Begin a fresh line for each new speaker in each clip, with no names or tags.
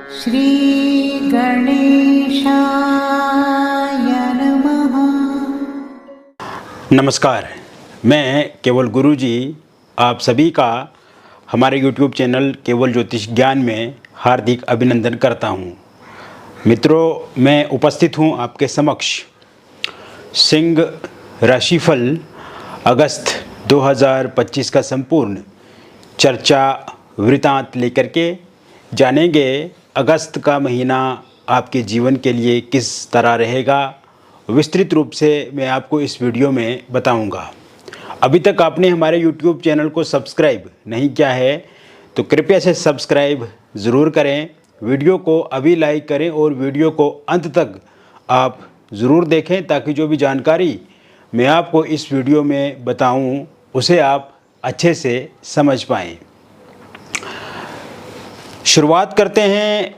श्री गणेशाय नमः।
नमस्कार, मैं केवल गुरुजी आप सभी का हमारे YouTube चैनल केवल ज्योतिष ज्ञान में हार्दिक अभिनंदन करता हूं। मित्रों, मैं उपस्थित हूं आपके समक्ष सिंह राशिफल अगस्त 2025 का संपूर्ण चर्चा वृतांत लेकर के जानेंगे। अगस्त का महीना आपके जीवन के लिए किस तरह रहेगा, विस्तृत रूप से मैं आपको इस वीडियो में बताऊंगा। अभी तक आपने हमारे YouTube चैनल को सब्सक्राइब नहीं किया है तो कृपया से सब्सक्राइब ज़रूर करें, वीडियो को अभी लाइक करें और वीडियो को अंत तक आप ज़रूर देखें ताकि जो भी जानकारी मैं आपको इस वीडियो में बताऊं उसे आप अच्छे से समझ पाएँ। शुरुआत करते हैं,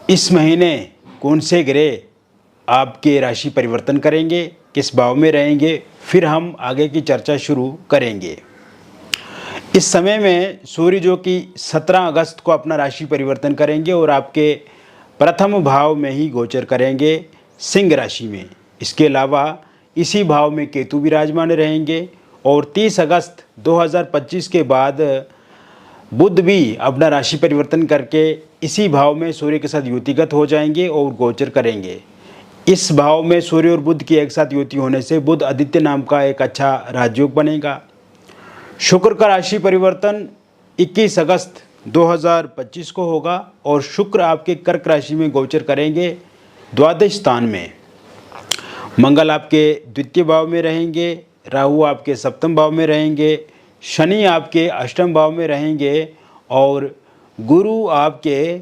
इस महीने कौन से ग्रह आपके राशि परिवर्तन करेंगे, किस भाव में रहेंगे, फिर हम आगे की चर्चा शुरू करेंगे। इस समय में सूर्य जो कि 17 अगस्त को अपना राशि परिवर्तन करेंगे और आपके प्रथम भाव में ही गोचर करेंगे, सिंह राशि में। इसके अलावा इसी भाव में केतु विराजमान रहेंगे और 30 अगस्त 2025 के बाद बुध भी अपना राशि परिवर्तन करके इसी भाव में सूर्य के साथ युतिगत हो जाएंगे और गोचर करेंगे। इस भाव में सूर्य और बुध की एक साथ युति होने से बुध आदित्य नाम का एक अच्छा राजयोग बनेगा। शुक्र का राशि परिवर्तन 21 अगस्त 2025 को होगा और शुक्र आपके कर्क राशि में गोचर करेंगे द्वादश स्थान में। मंगल आपके द्वितीय भाव में रहेंगे, राहु आपके सप्तम भाव में रहेंगे, शनि आपके अष्टम भाव में रहेंगे और गुरु आपके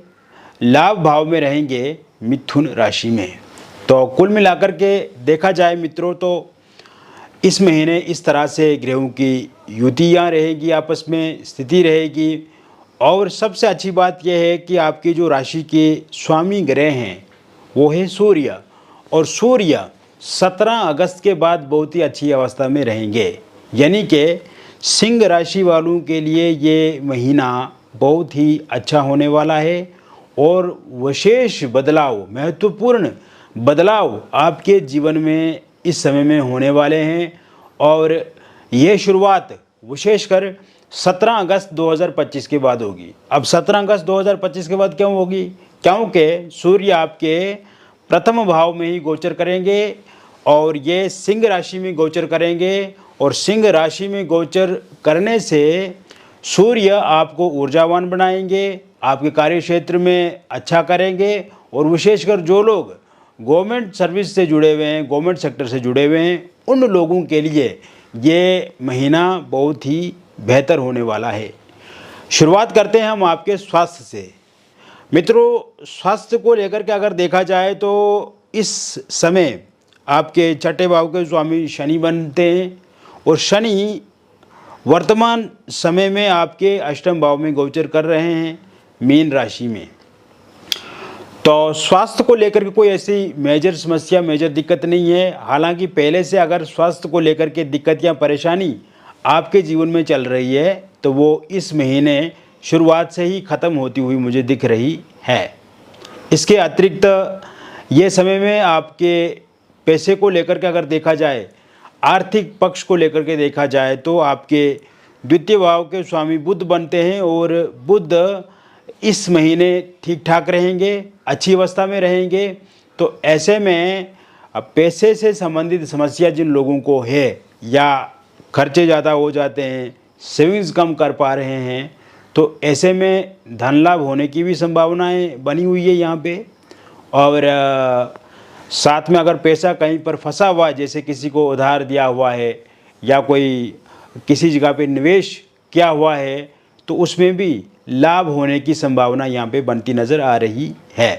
लाभ भाव में रहेंगे मिथुन राशि में। तो कुल मिलाकर के देखा जाए मित्रों तो इस महीने इस तरह से ग्रहों की युतियाँ रहेगी, आपस में स्थिति रहेगी। और सबसे अच्छी बात यह है कि आपकी जो राशि के स्वामी ग्रह हैं वो है सूर्य, और सूर्य 17 अगस्त के बाद बहुत ही अच्छी अवस्था में रहेंगे। यानी कि सिंह राशि वालों के लिए ये महीना बहुत ही अच्छा होने वाला है और विशेष बदलाव, महत्वपूर्ण बदलाव आपके जीवन में इस समय में होने वाले हैं। और ये शुरुआत विशेषकर 17 अगस्त 2025 के बाद होगी। अब 17 अगस्त 2025 के बाद क्यों होगी? क्योंकि सूर्य आपके प्रथम भाव में ही गोचर करेंगे और ये सिंह राशि में गोचर करेंगे। और सिंह राशि में गोचर करने से सूर्य आपको ऊर्जावान बनाएंगे, आपके कार्य क्षेत्र में अच्छा करेंगे। और विशेषकर जो लोग गवर्नमेंट सर्विस से जुड़े हुए हैं, गवर्नमेंट सेक्टर से जुड़े हुए हैं, उन लोगों के लिए ये महीना बहुत ही बेहतर होने वाला है। शुरुआत करते हैं हम आपके स्वास्थ्य से। मित्रों, स्वास्थ्य को लेकर के अगर देखा जाए तो इस समय आपके छठे भाव के स्वामी शनि बनते हैं और शनि वर्तमान समय में आपके अष्टम भाव में गोचर कर रहे हैं मीन राशि में। तो स्वास्थ्य को लेकर के कोई ऐसी मेजर समस्या, मेजर दिक्कत नहीं है। हालांकि पहले से अगर स्वास्थ्य को लेकर के दिक्कत या परेशानी आपके जीवन में चल रही है तो वो इस महीने शुरुआत से ही ख़त्म होती हुई मुझे दिख रही है। इसके अतिरिक्त ये समय में आपके पैसे को लेकर के अगर देखा जाए, आर्थिक पक्ष को लेकर के देखा जाए तो आपके द्वितीय भाव के स्वामी बुध बनते हैं और बुध इस महीने ठीक ठाक रहेंगे, अच्छी अवस्था में रहेंगे। तो ऐसे में अब पैसे से संबंधित समस्या जिन लोगों को है या खर्चे ज़्यादा हो जाते हैं, सेविंग्स कम कर पा रहे हैं, तो ऐसे में धन लाभ होने की भी संभावनाएं बनी हुई है यहाँ पे। और साथ में अगर पैसा कहीं पर फंसा हुआ है, जैसे किसी को उधार दिया हुआ है या कोई किसी जगह पे निवेश किया हुआ है, तो उसमें भी लाभ होने की संभावना यहाँ पे बनती नज़र आ रही है।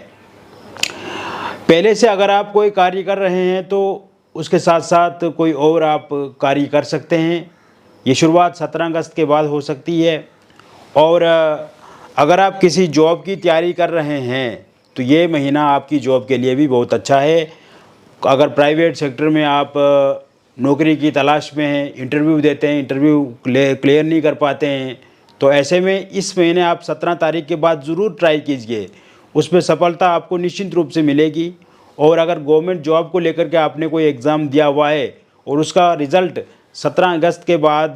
पहले से अगर आप कोई कार्य कर रहे हैं तो उसके साथ साथ कोई और आप कार्य कर सकते हैं। ये शुरुआत 17 अगस्त के बाद हो सकती है। और अगर आप किसी जॉब की तैयारी कर रहे हैं तो ये महीना आपकी जॉब के लिए भी बहुत अच्छा है। अगर प्राइवेट सेक्टर में आप नौकरी की तलाश में हैं, इंटरव्यू देते हैं, इंटरव्यू क्लियर नहीं कर पाते हैं, तो ऐसे में इस महीने आप 17 तारीख के बाद ज़रूर ट्राई कीजिए उसमें सफलता आपको निश्चित रूप से मिलेगी। और अगर गवर्नमेंट जॉब को लेकर के आपने कोई एग्ज़ाम दिया हुआ है और उसका रिज़ल्ट 17 अगस्त के बाद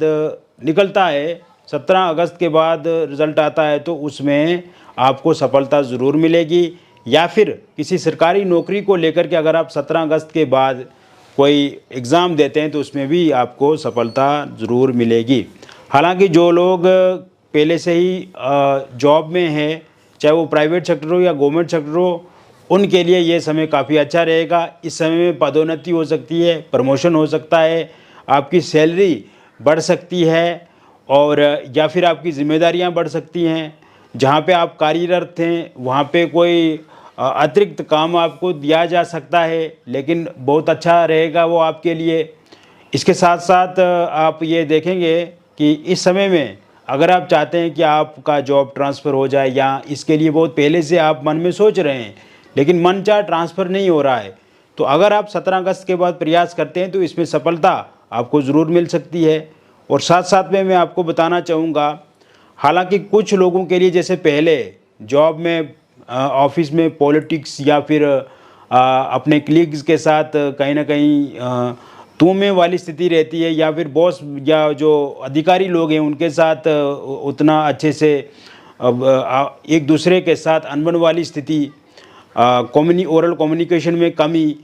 निकलता है, 17 अगस्त के बाद रिज़ल्ट आता है, तो उसमें आपको सफलता ज़रूर मिलेगी। या फिर किसी सरकारी नौकरी को लेकर के अगर आप 17 अगस्त के बाद कोई एग्ज़ाम देते हैं तो उसमें भी आपको सफलता ज़रूर मिलेगी। हालांकि जो लोग पहले से ही जॉब में हैं, चाहे वो प्राइवेट सेक्टर हो या गवर्नमेंट सेक्टर हो, उनके लिए ये समय काफ़ी अच्छा रहेगा। इस समय में पदोन्नति हो सकती है, प्रमोशन हो सकता है, आपकी सैलरी बढ़ सकती है, और या फिर आपकी ज़िम्मेदारियां बढ़ सकती हैं। जहाँ पे आप कार्यरत थे वहाँ पे कोई अतिरिक्त काम आपको दिया जा सकता है, लेकिन बहुत अच्छा रहेगा वो आपके लिए। इसके साथ साथ आप ये देखेंगे कि इस समय में अगर आप चाहते हैं कि आपका जॉब ट्रांसफ़र हो जाए, या इसके लिए बहुत पहले से आप मन में सोच रहे हैं लेकिन मन चाह ट्रांसफ़र नहीं हो रहा है, तो अगर आप 17 अगस्त के बाद प्रयास करते हैं तो इसमें सफलता आपको ज़रूर मिल सकती है। और साथ साथ में मैं आपको बताना चाहूँगा, हालांकि कुछ लोगों के लिए जैसे पहले जॉब में ऑफिस में पॉलिटिक्स या फिर अपने कलीग्स के साथ कहीं ना कहीं तूमे वाली स्थिति रहती है, या फिर बॉस या जो अधिकारी लोग हैं उनके साथ उतना अच्छे से एक दूसरे के साथ अनबन वाली स्थिति, ओरल कम्युनिकेशन में कमी,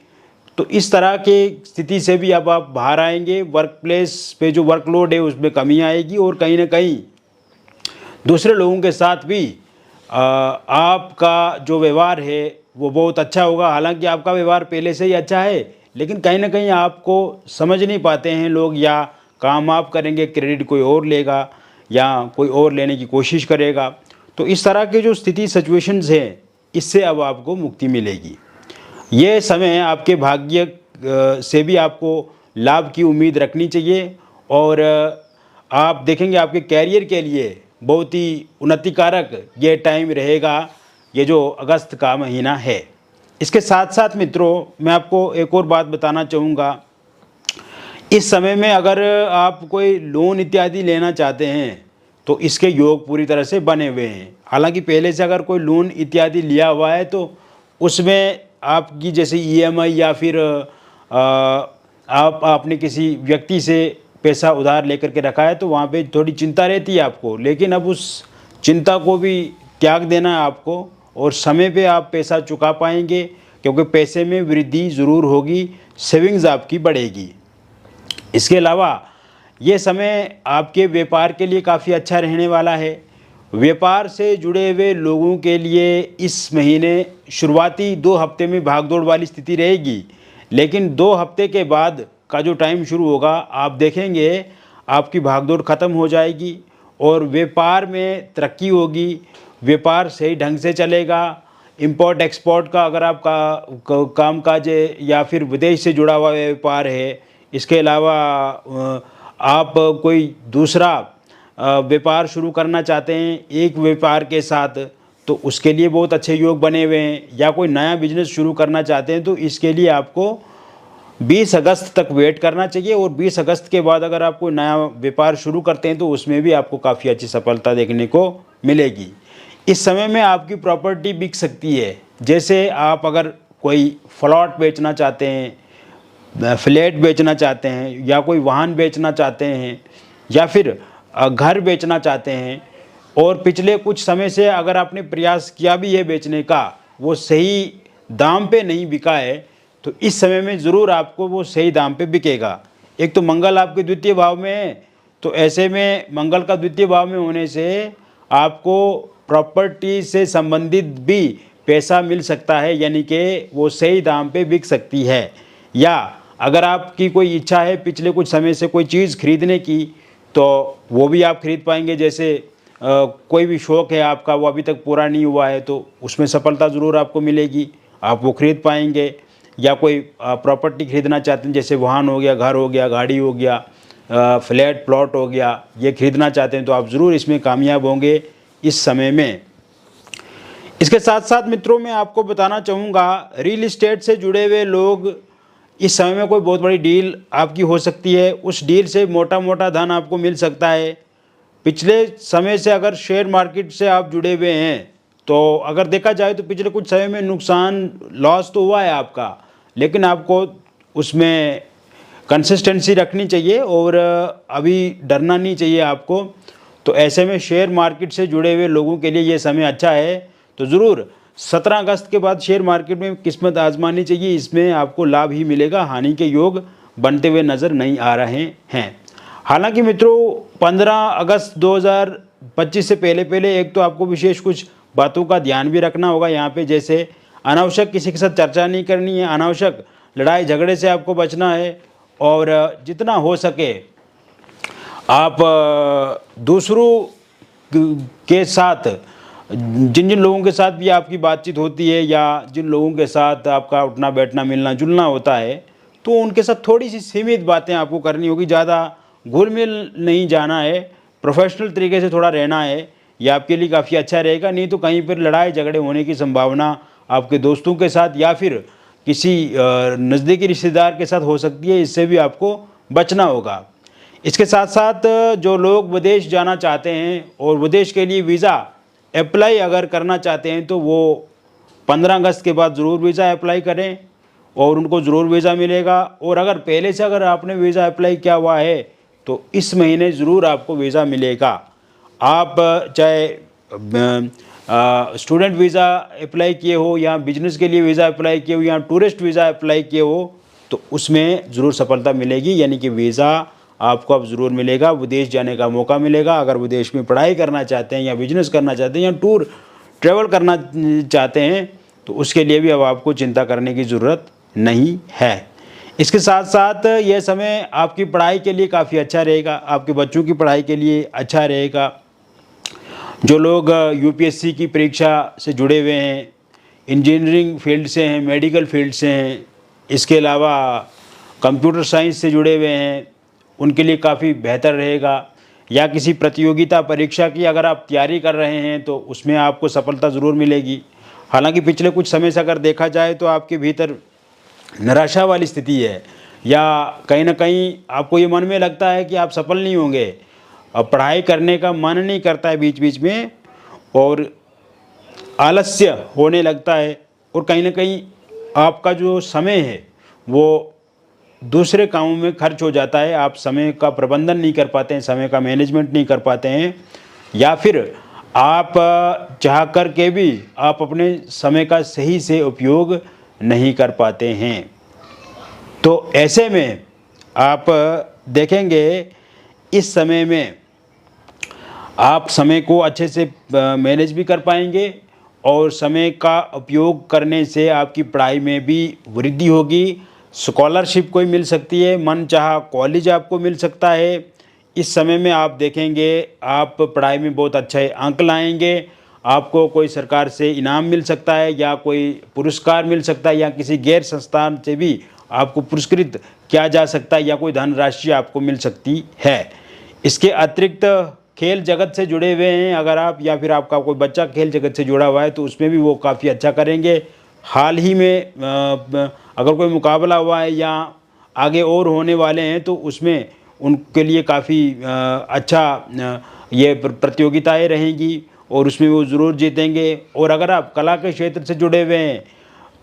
तो इस तरह के स्थिति से भी अब आप बाहर आएंगे। वर्क प्लेस पे जो वर्कलोड है उसमें कमी आएगी, और कहीं ना कहीं दूसरे लोगों के साथ भी आपका जो व्यवहार है वो बहुत अच्छा होगा। हालांकि आपका व्यवहार पहले से ही अच्छा है, लेकिन कहीं ना कहीं आपको समझ नहीं पाते हैं लोग, या काम आप करेंगे क्रेडिट कोई और लेगा या कोई और लेने की कोशिश करेगा। तो इस तरह के जो स्थिति सिचुएशंस हैं, इससे अब आपको मुक्ति मिलेगी। ये समय आपके भाग्य से भी आपको लाभ की उम्मीद रखनी चाहिए, और आप देखेंगे आपके कैरियर के लिए बहुत ही उन्नतिकारक ये टाइम रहेगा, ये जो अगस्त का महीना है। इसके साथ साथ मित्रों, मैं आपको एक और बात बताना चाहूँगा। इस समय में अगर आप कोई लोन इत्यादि लेना चाहते हैं तो इसके योग पूरी तरह से बने हुए हैं। हालांकि पहले से अगर कोई लोन इत्यादि लिया हुआ है तो उसमें आपकी जैसे ईएमआई या फिर आप आपने किसी व्यक्ति से पैसा उधार लेकर के रखा है तो वहाँ पे थोड़ी चिंता रहती है आपको, लेकिन अब उस चिंता को भी त्याग देना है आपको, और समय पे आप पैसा चुका पाएंगे, क्योंकि पैसे में वृद्धि ज़रूर होगी, सेविंग्स आपकी बढ़ेगी। इसके अलावा ये समय आपके व्यापार के लिए काफ़ी अच्छा रहने वाला है। व्यापार से जुड़े हुए लोगों के लिए इस महीने शुरुआती 2 हफ्ते में भागदौड़ वाली स्थिति रहेगी, लेकिन 2 हफ्ते के बाद का जो टाइम शुरू होगा आप देखेंगे आपकी भागदौड़ ख़त्म हो जाएगी और व्यापार में तरक्की होगी, व्यापार सही ढंग से चलेगा। इंपोर्ट एक्सपोर्ट का अगर आपका काम काज है या फिर विदेश से जुड़ा हुआ व्यापार है, इसके अलावा आप कोई दूसरा व्यापार शुरू करना चाहते हैं एक व्यापार के साथ, तो उसके लिए बहुत अच्छे योग बने हुए हैं। या कोई नया बिजनेस शुरू करना चाहते हैं तो इसके लिए आपको 20 अगस्त तक वेट करना चाहिए, और 20 अगस्त के बाद अगर आप कोई नया व्यापार शुरू करते हैं तो उसमें भी आपको काफ़ी अच्छी सफलता देखने को मिलेगी। इस समय में आपकी प्रॉपर्टी बिक सकती है, जैसे आप अगर कोई प्लॉट बेचना चाहते हैं, फ्लैट बेचना चाहते हैं, या कोई वाहन बेचना चाहते हैं, या फिर घर बेचना चाहते हैं, और पिछले कुछ समय से अगर आपने प्रयास किया भी है बेचने का, वो सही दाम पे नहीं बिका है, तो इस समय में ज़रूर आपको वो सही दाम पे बिकेगा। एक तो मंगल आपके द्वितीय भाव में है, तो ऐसे में मंगल का द्वितीय भाव में होने से आपको प्रॉपर्टी से संबंधित भी पैसा मिल सकता है, यानी कि वो सही दाम पे बिक सकती है। या अगर आपकी कोई इच्छा है पिछले कुछ समय से कोई चीज़ खरीदने की, तो वो भी आप खरीद पाएंगे। जैसे कोई भी शौक़ है आपका, वो अभी तक पूरा नहीं हुआ है, तो उसमें सफलता ज़रूर आपको मिलेगी, आप वो खरीद पाएंगे। या कोई प्रॉपर्टी खरीदना चाहते हैं, जैसे वाहन हो गया, घर हो गया, गाड़ी हो गया, फ्लैट प्लॉट हो गया, ये खरीदना चाहते हैं तो आप ज़रूर इसमें कामयाब होंगे इस समय में। इसके साथ साथ मित्रों मैं आपको बताना चाहूँगा, रियल इस्टेट से जुड़े हुए लोग इस समय में कोई बहुत बड़ी डील आपकी हो सकती है, उस डील से मोटा मोटा धन आपको मिल सकता है। पिछले समय से अगर शेयर मार्केट से आप जुड़े हुए हैं तो अगर देखा जाए तो पिछले कुछ समय में नुकसान लॉस तो हुआ है आपका, लेकिन आपको उसमें कंसिस्टेंसी रखनी चाहिए और अभी डरना नहीं चाहिए आपको। तो ऐसे में शेयर मार्केट से जुड़े हुए लोगों के लिए ये समय अच्छा है। तो ज़रूर 17 अगस्त के बाद शेयर मार्केट में किस्मत आजमानी चाहिए, इसमें आपको लाभ ही मिलेगा, हानि के योग बनते हुए नज़र नहीं आ रहे हैं। हालांकि मित्रों 15 अगस्त 2025 से पहले एक तो आपको विशेष कुछ बातों का ध्यान भी रखना होगा यहाँ पे, जैसे अनावश्यक किसी के साथ चर्चा नहीं करनी है, अनावश्यक लड़ाई झगड़े से आपको बचना है और जितना हो सके आप दूसरों के साथ जिन जिन लोगों के साथ भी आपकी बातचीत होती है या जिन लोगों के साथ आपका उठना बैठना मिलना जुलना होता है तो उनके साथ थोड़ी सी सीमित बातें आपको करनी होगी, ज़्यादा घुल मिल नहीं जाना है, प्रोफेशनल तरीके से थोड़ा रहना है, ये आपके लिए काफ़ी अच्छा रहेगा। नहीं तो कहीं पर लड़ाई झगड़े होने की संभावना आपके दोस्तों के साथ या फिर किसी नज़दीकी रिश्तेदार के साथ हो सकती है, इससे भी आपको बचना होगा। इसके साथ साथ जो लोग विदेश जाना चाहते हैं और विदेश के लिए वीज़ा अप्लाई अगर करना चाहते हैं तो वो 15 अगस्त के बाद ज़रूर वीज़ा अप्लाई करें और उनको ज़रूर वीज़ा मिलेगा। और अगर पहले से अगर आपने वीज़ा अप्लाई किया हुआ है तो इस महीने ज़रूर आपको वीज़ा मिलेगा। आप चाहे स्टूडेंट वीज़ा अप्लाई किए हो या बिजनेस के लिए वीज़ा अप्लाई किए हो या टूरिस्ट वीज़ा अप्लाई किए हो तो उसमें ज़रूर सफलता मिलेगी, यानी कि वीज़ा आपको अब ज़रूर मिलेगा, विदेश जाने का मौका मिलेगा। अगर विदेश में पढ़ाई करना चाहते हैं या बिजनेस करना चाहते हैं या टूर ट्रैवल करना चाहते हैं तो उसके लिए भी अब आपको चिंता करने की ज़रूरत नहीं है। इसके साथ साथ यह समय आपकी पढ़ाई के लिए काफ़ी अच्छा रहेगा, आपके बच्चों की पढ़ाई के लिए अच्छा रहेगा। जो लोग यूपीएससी की परीक्षा से जुड़े हुए हैं, इंजीनियरिंग फील्ड से हैं, मेडिकल फील्ड से हैं, इसके अलावा कंप्यूटर साइंस से जुड़े हुए हैं, उनके लिए काफ़ी बेहतर रहेगा। या किसी प्रतियोगिता परीक्षा की अगर आप तैयारी कर रहे हैं तो उसमें आपको सफलता ज़रूर मिलेगी। हालांकि पिछले कुछ समय से अगर देखा जाए तो आपके भीतर निराशा वाली स्थिति है या कहीं ना कहीं आपको ये मन में लगता है कि आप सफल नहीं होंगे, अब पढ़ाई करने का मन नहीं करता है बीच बीच में और आलस्य होने लगता है और कहीं ना कहीं आपका जो समय है वो दूसरे कामों में खर्च हो जाता है, आप समय का प्रबंधन नहीं कर पाते हैं, समय का मैनेजमेंट नहीं कर पाते हैं या फिर आप चाह कर के भी आप अपने समय का सही से उपयोग नहीं कर पाते हैं। तो ऐसे में आप देखेंगे इस समय में आप समय को अच्छे से मैनेज भी कर पाएंगे और समय का उपयोग करने से आपकी पढ़ाई में भी वृद्धि होगी। स्कॉलरशिप कोई मिल सकती है, मन चाहा कॉलेज आपको मिल सकता है। इस समय में आप देखेंगे आप पढ़ाई में बहुत अच्छे अंक लाएंगे, आपको कोई सरकार से इनाम मिल सकता है या कोई पुरस्कार मिल सकता है या किसी गैर संस्थान से भी आपको पुरस्कृत किया जा सकता है या कोई धनराशि आपको मिल सकती है। इसके अतिरिक्त खेल जगत से जुड़े हुए हैं अगर आप या फिर आपका कोई बच्चा खेल जगत से जुड़ा हुआ है तो उसमें भी वो काफ़ी अच्छा करेंगे। हाल ही में अगर कोई मुकाबला हुआ है या आगे और होने वाले हैं तो उसमें उनके लिए काफ़ी अच्छा ये प्रतियोगिताएं रहेंगी और उसमें वो ज़रूर जीतेंगे। और अगर आप कला के क्षेत्र से जुड़े हुए हैं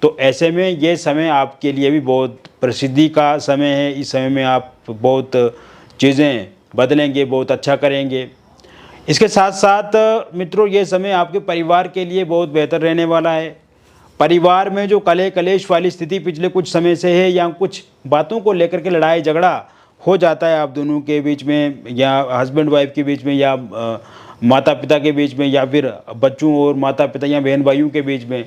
तो ऐसे में ये समय आपके लिए भी बहुत प्रसिद्धि का समय है। इस समय में आप बहुत चीज़ें बदलेंगे, बहुत अच्छा करेंगे। इसके साथ साथ मित्रों ये समय आपके परिवार के लिए बहुत बेहतर रहने वाला है। परिवार में जो कलह कलेश वाली स्थिति पिछले कुछ समय से है या कुछ बातों को लेकर के लड़ाई झगड़ा हो जाता है आप दोनों के बीच में या हस्बैंड वाइफ के बीच में या माता पिता के बीच में या फिर बच्चों और माता पिता या बहन भाइयों के बीच में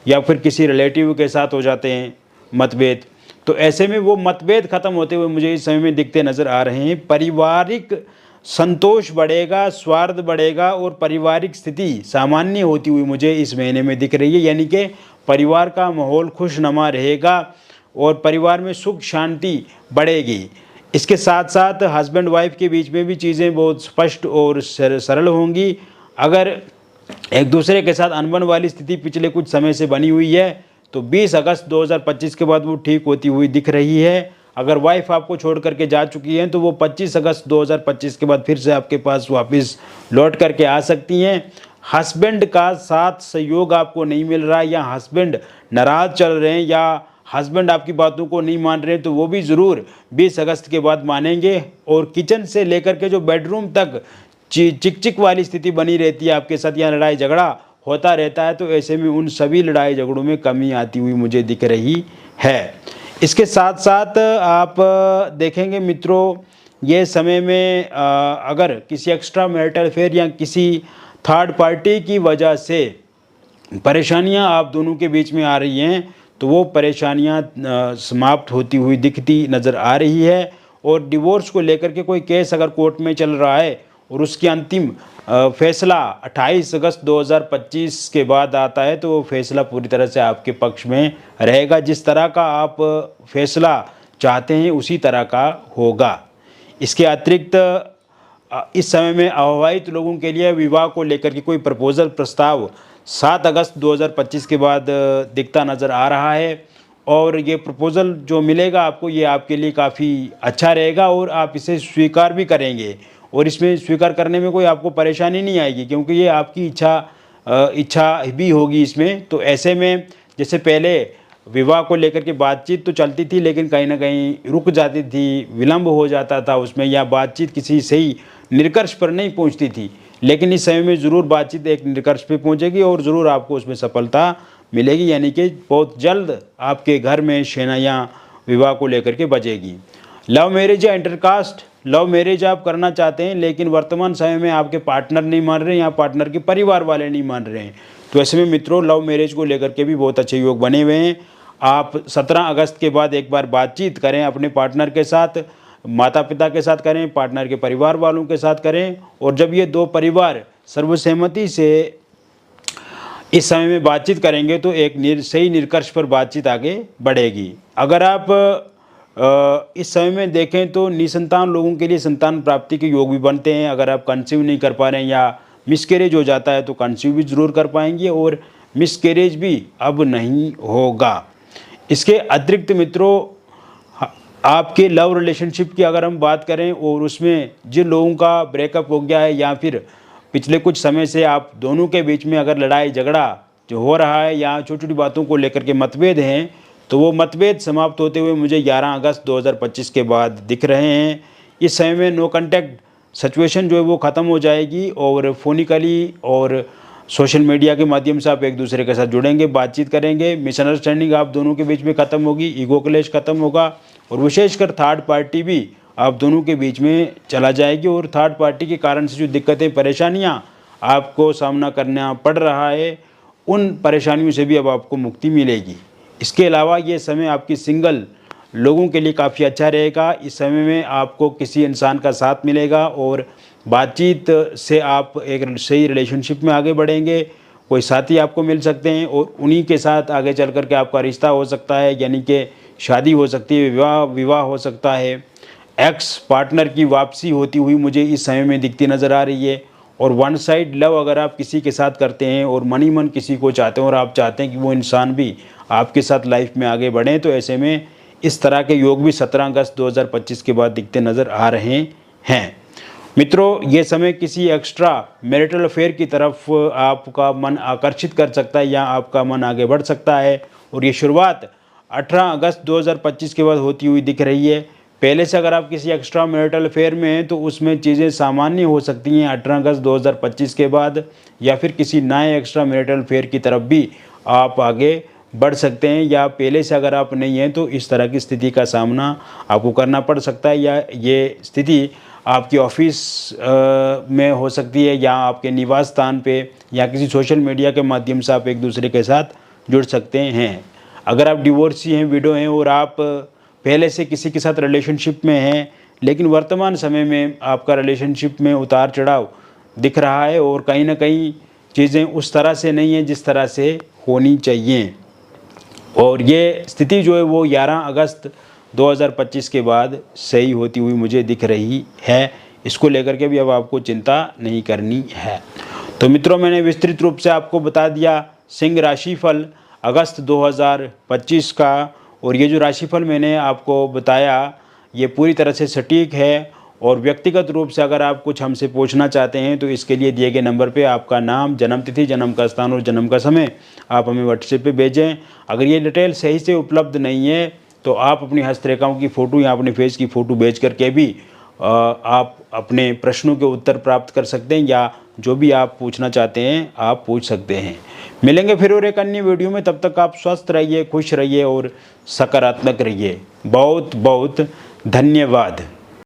या फिर किसी रिलेटिव के साथ हो जाते हैं मतभेद, तो ऐसे में वो मतभेद खत्म होते हुए मुझे इस समय में दिखते नज़र आ रहे हैं। पारिवारिक संतोष बढ़ेगा, स्वार्थ बढ़ेगा और पारिवारिक स्थिति सामान्य होती हुई मुझे इस महीने में दिख रही है, यानी कि परिवार का माहौल खुशनुमा रहेगा और परिवार में सुख शांति बढ़ेगी। इसके साथ साथ हस्बैंड वाइफ के बीच में भी चीज़ें बहुत स्पष्ट और सरल होंगी। अगर एक दूसरे के साथ अनबन वाली स्थिति पिछले कुछ समय से बनी हुई है तो 20 अगस्त 2025 के बाद वो ठीक होती हुई दिख रही है। अगर वाइफ आपको छोड़ करके जा चुकी हैं तो वो 25 अगस्त 2025 के बाद फिर से आपके पास वापस लौट करके आ सकती हैं। हस्बैंड का साथ सहयोग आपको नहीं मिल रहा है, या हस्बैंड नाराज़ चल रहे हैं, या हस्बैंड आपकी बातों को नहीं मान रहे हैं, तो वो भी ज़रूर 20 अगस्त के बाद मानेंगे। और किचन से लेकर के जो बेडरूम तक चिक चिक वाली स्थिति बनी रहती है आपके साथ, या लड़ाई झगड़ा होता रहता है, तो ऐसे में उन सभी लड़ाई झगड़ों में कमी आती हुई मुझे दिख रही है। इसके साथ साथ आप देखेंगे मित्रों, ये समय में अगर किसी एक्स्ट्रा मैरिटल अफेयर या किसी थर्ड पार्टी की वजह से परेशानियां आप दोनों के बीच में आ रही हैं, तो वो परेशानियां समाप्त होती हुई दिखती नज़र आ रही है। और डिवोर्स को लेकर के कोई केस अगर कोर्ट में चल रहा है और उसकी अंतिम फैसला 28 अगस्त 2025 के बाद आता है, तो वो फैसला पूरी तरह से आपके पक्ष में रहेगा। जिस तरह का आप फैसला चाहते हैं उसी तरह का होगा। इसके अतिरिक्त इस समय में अविवाहित लोगों के लिए विवाह को लेकर के कोई प्रपोजल प्रस्ताव 7 अगस्त 2025 के बाद दिखता नज़र आ रहा है। और ये प्रपोज़ल जो मिलेगा आपको, ये आपके लिए काफ़ी अच्छा रहेगा और आप इसे स्वीकार भी करेंगे। और इसमें स्वीकार करने में कोई आपको परेशानी नहीं आएगी, क्योंकि ये आपकी इच्छा भी होगी इसमें। तो ऐसे में जैसे पहले विवाह को लेकर के बातचीत तो चलती थी, लेकिन कहीं ना कहीं रुक जाती थी, विलम्ब हो जाता था उसमें, या बातचीत किसी सही निष्कर्ष पर नहीं पहुंचती थी। लेकिन इस समय में ज़रूर बातचीत एक निष्कर्ष पे पहुंचेगी और ज़रूर आपको उसमें सफलता मिलेगी, यानी कि बहुत जल्द आपके घर में शहनाइयाँ विवाह को लेकर के बजेगी। लव मैरिज या इंटरकास्ट, लव मैरिज आप करना चाहते हैं लेकिन वर्तमान समय में आपके पार्टनर नहीं मान रहे हैं या पार्टनर के परिवार वाले नहीं मान रहे हैं, तो ऐसे में मित्रों लव मैरिज को लेकर के भी बहुत अच्छे योग बने हुए हैं। आप 17 अगस्त के बाद एक बार बातचीत करें अपने पार्टनर के साथ, माता पिता के साथ करें, पार्टनर के परिवार वालों के साथ करें। और जब ये दो परिवार सर्वसहमति से इस समय में बातचीत करेंगे तो एक सही निष्कर्ष पर बातचीत आगे बढ़ेगी। अगर आप इस समय में देखें तो निसंतान लोगों के लिए संतान प्राप्ति के योग भी बनते हैं। अगर आप कंसीव नहीं कर पा रहे हैं या मिसकैरेज हो जाता है तो कंसीव भी ज़रूर कर पाएंगे और मिसकैरेज भी अब नहीं होगा। इसके अतिरिक्त मित्रों आपके लव रिलेशनशिप की अगर हम बात करें और उसमें जिन लोगों का ब्रेकअप हो गया है या फिर पिछले कुछ समय से आप दोनों के बीच में अगर लड़ाई झगड़ा जो हो रहा है या छोटी छोटी बातों को लेकर के मतभेद हैं, तो वो मतभेद समाप्त होते हुए मुझे 11 अगस्त 2025 के बाद दिख रहे हैं। इस समय में नो कॉन्टैक्ट सिचुएशन जो है वो ख़त्म हो जाएगी और फोनिकली और सोशल मीडिया के माध्यम से आप एक दूसरे के साथ जुड़ेंगे, बातचीत करेंगे, मिसअंडरस्टैंडिंग आप दोनों के बीच में ख़त्म होगी, ईगो क्लेश ख़त्म होगा और विशेषकर थर्ड पार्टी भी आप दोनों के बीच में चला जाएगी और थर्ड पार्टी के कारण से जो दिक्कतें परेशानियां आपको सामना करना पड़ रहा है उन परेशानियों से भी अब आपको मुक्ति मिलेगी। इसके अलावा ये समय आपकी सिंगल लोगों के लिए काफ़ी अच्छा रहेगा। इस समय में आपको किसी इंसान का साथ मिलेगा और बातचीत से आप एक सही रिलेशनशिप में आगे बढ़ेंगे। कोई साथी आपको मिल सकते हैं और उन्हीं के साथ आगे चल कर के आपका रिश्ता हो सकता है, यानी कि शादी हो सकती है, विवाह हो सकता है। एक्स पार्टनर की वापसी होती हुई मुझे इस समय में दिखती नज़र आ रही है। और वन साइड लव अगर आप किसी के साथ करते हैं और मन ही मन किसी को चाहते हैं और आप चाहते हैं कि वो इंसान भी आपके साथ लाइफ में आगे बढ़ें, तो ऐसे में इस तरह के योग भी 17 अगस्त 2025 के बाद दिखते नज़र आ रहे हैं। मित्रों ये समय किसी एक्स्ट्रा मैरिटल अफेयर की तरफ आपका मन आकर्षित कर सकता है या आपका मन आगे बढ़ सकता है और ये शुरुआत 18 अगस्त 2025 के बाद होती हुई दिख रही है। पहले से अगर आप किसी एक्स्ट्रा मैरिटल अफेयर में हैं तो उसमें चीज़ें सामान्य हो सकती हैं 18 अगस्त 2025 के बाद, या फिर किसी नए एक्स्ट्रा मैरिटल अफेयर की तरफ भी आप आगे बढ़ सकते हैं, या पहले से अगर आप नहीं हैं तो इस तरह की स्थिति का सामना आपको करना पड़ सकता है। या ये स्थिति आपकी ऑफिस में हो सकती है या आपके निवास स्थान पे या किसी सोशल मीडिया के माध्यम से आप एक दूसरे के साथ जुड़ सकते हैं। अगर आप डिवोर्सी हैं, विडो हैं और आप पहले से किसी के साथ रिलेशनशिप में हैं लेकिन वर्तमान समय में आपका रिलेशनशिप में उतार चढ़ाव दिख रहा है और कहीं ना कहीं चीज़ें उस तरह से नहीं हैं जिस तरह से होनी चाहिए, और ये स्थिति जो है वो 11 अगस्त 2025 के बाद सही होती हुई मुझे दिख रही है। इसको लेकर के भी अब आपको चिंता नहीं करनी है। तो मित्रों मैंने विस्तृत रूप से आपको बता दिया सिंह राशिफल अगस्त 2025 का, और ये जो राशिफल मैंने आपको बताया ये पूरी तरह से सटीक है और व्यक्तिगत रूप से अगर आप कुछ हमसे पूछना चाहते हैं तो इसके लिए दिए गए नंबर पे आपका नाम, जन्म तिथि, जन्म का स्थान और जन्म का समय आप हमें व्हाट्सएप पे भेजें। अगर ये डिटेल सही से उपलब्ध नहीं है तो आप अपनी हस्तरेखाओं की फ़ोटो या अपने फेस की फ़ोटो भेज करके भी आप अपने प्रश्नों के उत्तर प्राप्त कर सकते हैं, या जो भी आप पूछना चाहते हैं आप पूछ सकते हैं। मिलेंगे फिर और एक अन्य वीडियो में, तब तक आप स्वस्थ रहिए, खुश रहिए और सकारात्मक रहिए। बहुत बहुत धन्यवाद।